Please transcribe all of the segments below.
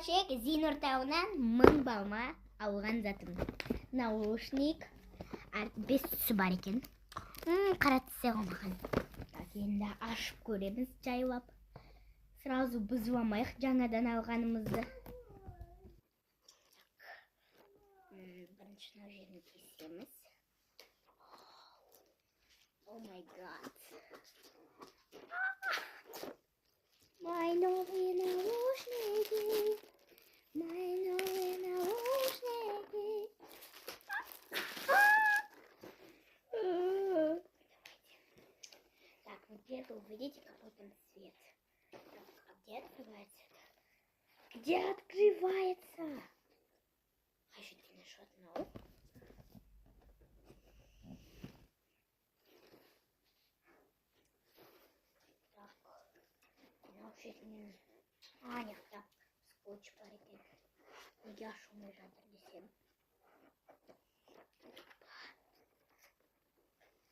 Чек Зинур тауынан 1000 балма алған затым. Наушник бес түсі бар екен. Қара түсе қомаған. Так, енді ашып көреміз жайлап. Сразу бұзыламайық жаңадан алғанымызды. Бірінші жерін кесеміз. О май гад. Мои новые наушники. Мои новые наушники. Так, вот где-то увидите, какой там свет. Так, а где открывается это? Где открывается? I should finish it now. Так, наушники не... нет, так, скотч парики. Я шумный жатыр десем.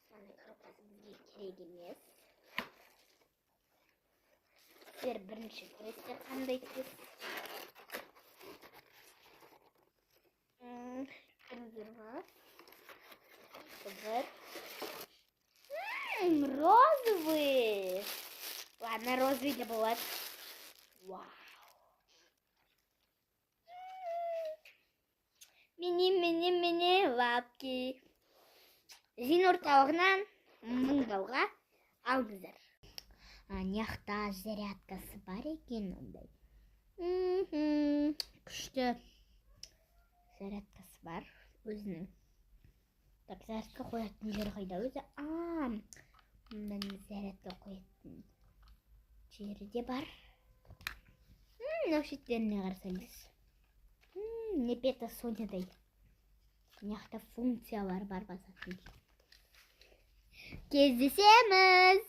Аны коробкасы бізге керек емес. Сіздер бірінші көресіздер қандай түс. Консерва. Супер. Розовый. Ладно, розовый де болады. Вау. Мини лапки. Зинур тауығынан 1000 балға алдыздар. Няқта зарядкасы бар екен ондай. Күшті зарядкасы бар өзінің. Так, зарядка қоятын жері қайда өзі? Мен зарядка қоятын жері де бар. Мынау шеттеріне қарасаңыз. Непета Сонядай. Няқта функциялар бар басатын. Кездесеміз.